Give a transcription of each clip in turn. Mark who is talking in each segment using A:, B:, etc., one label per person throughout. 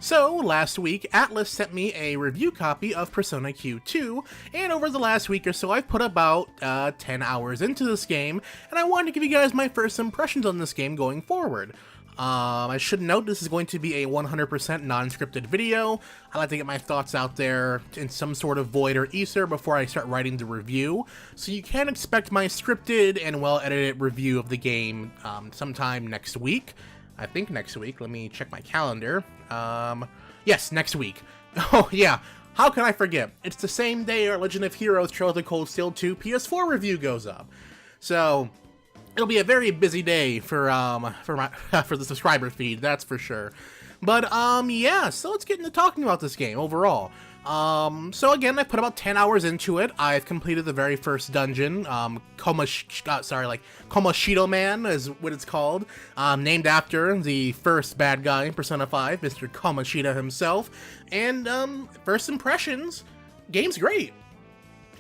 A: So, last week, Atlus sent me a review copy of Persona Q2, and over the last week or so, I've put about 10 hours into this game, and I wanted to give you guys my first impressions on this game going forward. I should note this is going to be a 100% non-scripted video. I like to get my thoughts out there in some sort of void or ether before I start writing the review, so you can expect my scripted and well-edited review of the game sometime next week. I think next week. Let me check my calendar. Yes, next week. Oh, yeah. How can I forget? It's the same day our Legend of Heroes Trails of the Cold Steel 2 PS4 review goes up. So, it'll be a very busy day for the subscriber feed, that's for sure. But, yeah, so let's get into talking about this game overall. So again, I put about 10 hours into it. I've completed the very first dungeon, Komoshido Man is what it's called, named after the first bad guy in Persona 5, Mr. Komoshido himself, and, first impressions, game's great.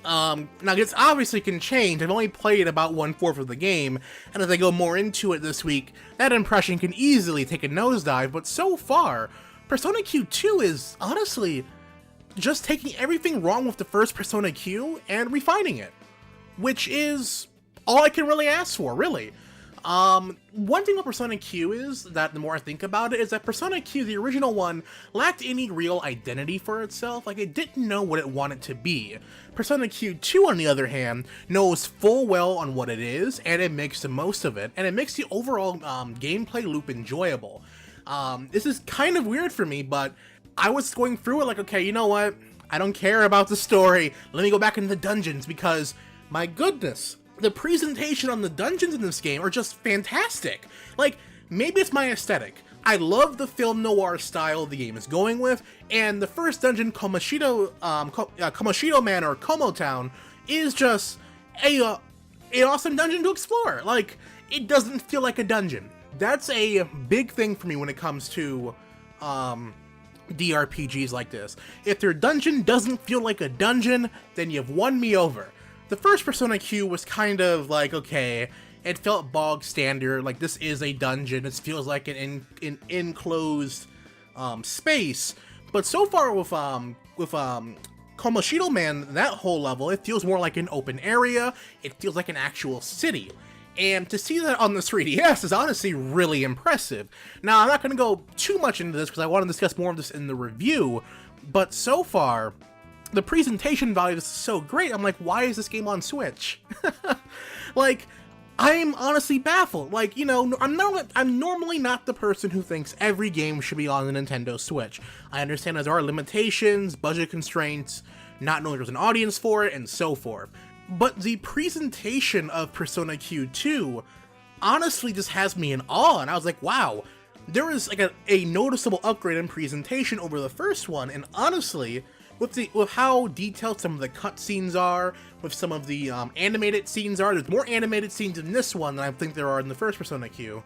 A: Now this obviously can change. I've only played about 1/4 of the game, and as I go more into it this week, that impression can easily take a nosedive, but so far, Persona Q2 is, honestly, just taking everything wrong with the first Persona Q and refining it, which is all I can really ask for, really. One thing with Persona Q is that the more I think about it is that Persona Q, the original one, lacked any real identity for itself. Like, it didn't know what it wanted to be. Persona Q2, on the other hand, knows full well on what it is, and it makes the most of it, and it makes the overall gameplay loop enjoyable. This is kind of weird for me, but I was going through it like, okay, you know what? I don't care about the story. Let me go back into the dungeons because, my goodness, the presentation on the dungeons in this game are just fantastic. Like, maybe it's my aesthetic. I love the film noir style the game is going with, and the first dungeon, Komoshido Man or Como Town, is just an awesome dungeon to explore. Like, it doesn't feel like a dungeon. That's a big thing for me when it comes to DRPGs like this. If their dungeon doesn't feel like a dungeon, then you've won me over. The first Persona Q was kind of like, okay, it felt bog standard, like this is a dungeon, it feels like an enclosed space, but so far with Komoshido Man, that whole level, it feels more like an open area, it feels like an actual city. And to see that on the 3DS is honestly really impressive. Now, I'm not going to go too much into this because I want to discuss more of this in the review, but so far, the presentation value is so great, I'm like, why is this game on Switch? Like, I'm honestly baffled. Like, you know, I'm normally not the person who thinks every game should be on the Nintendo Switch. I understand there are limitations, budget constraints, not knowing there's an audience for it, and so forth. But the presentation of Persona Q2 honestly just has me in awe, and I was like, wow, there is like a noticeable upgrade in presentation over the first one, and honestly, with how detailed some of the cutscenes are, with some of the animated scenes are, there's more animated scenes in this one than I think there are in the first Persona Q.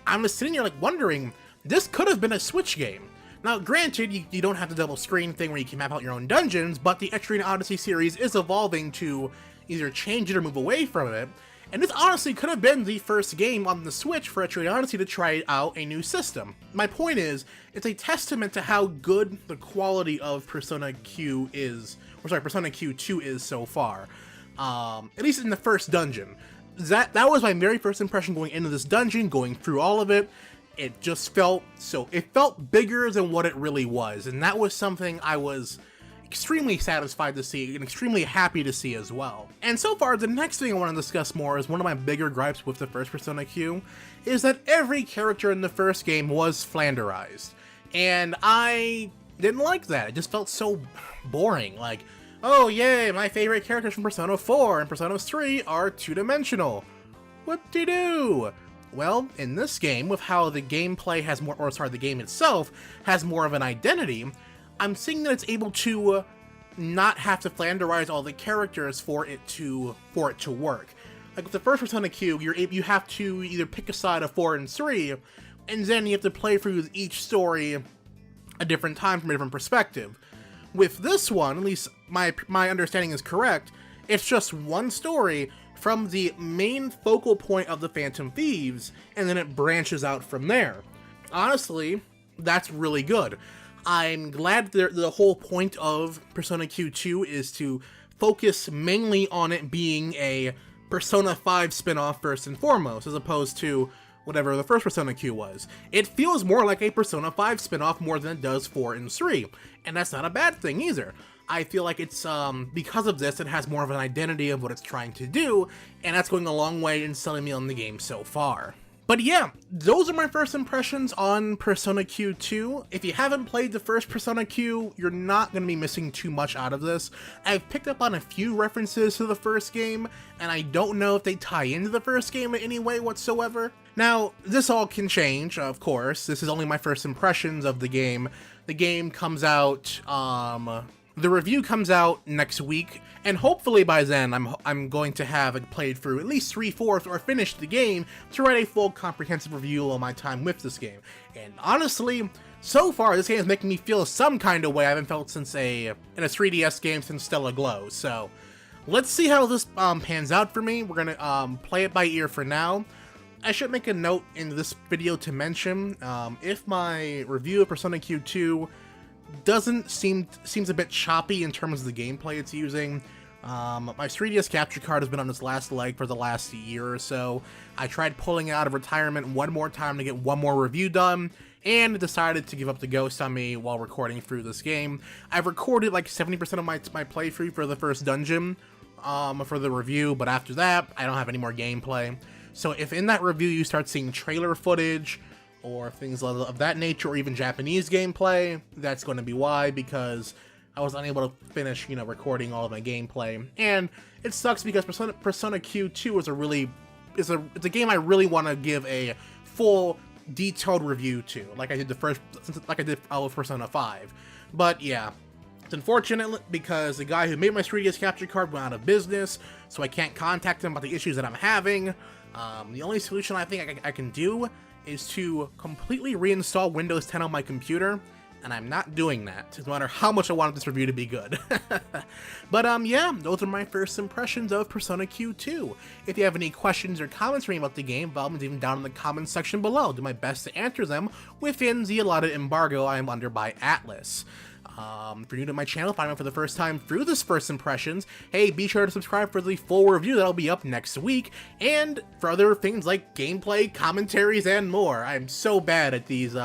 A: I'm just sitting there like wondering, this could have been a Switch game. Now, granted, you don't have the double screen thing where you can map out your own dungeons, but the Etrian Odyssey series is evolving to either change it or move away from it, and this honestly could have been the first game on the Switch for Etrian Odyssey to try out a new system. My point is, it's a testament to how good the quality of Persona Q2 is so far. At least in the first dungeon. That was my very first impression going into this dungeon, going through all of it. It just felt bigger than what it really was, and that was something I was extremely satisfied to see and extremely happy to see as well. And so far, the next thing I want to discuss more is one of my bigger gripes with the first Persona Q, is that every character in the first game was flanderized. And I didn't like that. It just felt so boring. Like, oh yay, my favorite characters from Persona 4 and Persona 3 are two-dimensional. Whoop-de-doo! Well, in this game, with how the gameplay has more, the game itself has more of an identity, I'm seeing that it's able to not have to flanderize all the characters for it to work. Like with the first Persona Q, you have to either pick a side of 4 and 3, and then you have to play through each story a different time from a different perspective. With this one, at least my understanding is correct, it's just one story from the main focal point of the Phantom Thieves, and then it branches out from there. Honestly, that's really good. I'm glad the whole point of Persona Q2 is to focus mainly on it being a Persona 5 spin-off first and foremost, as opposed to whatever the first Persona Q was. It feels more like a Persona 5 spin-off more than it does 4 and 3, and that's not a bad thing either. I feel like it's, because of this, it has more of an identity of what it's trying to do, and that's going a long way in selling me on the game so far. But yeah, those are my first impressions on Persona Q2. If you haven't played the first Persona Q, you're not going to be missing too much out of this. I've picked up on a few references to the first game, and I don't know if they tie into the first game in any way whatsoever. Now, this all can change, of course. This is only my first impressions of the game. The game comes out, the review comes out next week, and hopefully by then I'm going to have it played through at least 3/4 or finished the game to write a full comprehensive review on my time with this game. And honestly, so far this game is making me feel some kind of way I haven't felt since in a 3DS game since Stellar Glow. So let's see how this pans out for me. We're gonna play it by ear for now. I should make a note in this video to mention if my review of Persona Q2 seems a bit choppy in terms of the gameplay it's using. My 3DS capture card has been on its last leg for the last year or so. I tried pulling it out of retirement one more time to get one more review done, and decided to give up the ghost on me while recording through this game. I've recorded like 70% of my playthrough for the first dungeon for the review, but after that, I don't have any more gameplay. So if in that review you start seeing trailer footage, or things of that nature, or even Japanese gameplay, that's going to be why, because I was unable to finish, recording all of my gameplay. And it sucks because Persona Q2 is a game I really want to give a full, detailed review to, like I did with Persona 5. But yeah, it's unfortunate because the guy who made my 3DS capture card went out of business, so I can't contact him about the issues that I'm having. The only solution I think I can do is to completely reinstall Windows 10 on my computer, and I'm not doing that, no matter how much I wanted this review to be good. But yeah, those are my first impressions of Persona Q2. If you have any questions or comments for me about the game, by all means, leave them down in the comments section below. I'll do my best to answer them within the allotted embargo I am under by Atlus. If you're new to my channel, finding out for the first time through this first impressions, hey, be sure to subscribe for the full review that'll be up next week, and for other things like gameplay, commentaries, and more. I'm so bad at these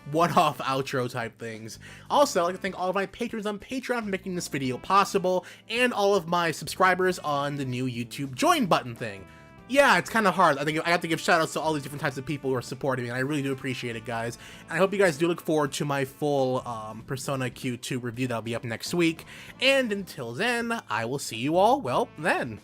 A: one-off outro type things. Also, I'd like to thank all of my patrons on Patreon for making this video possible, and all of my subscribers on the new YouTube join button thing. Yeah, it's kind of hard. I think I have to give shoutouts to all these different types of people who are supporting me, and I really do appreciate it, guys. And I hope you guys do look forward to my full Persona Q2 review that'll be up next week. And until then, I will see you all, well, then.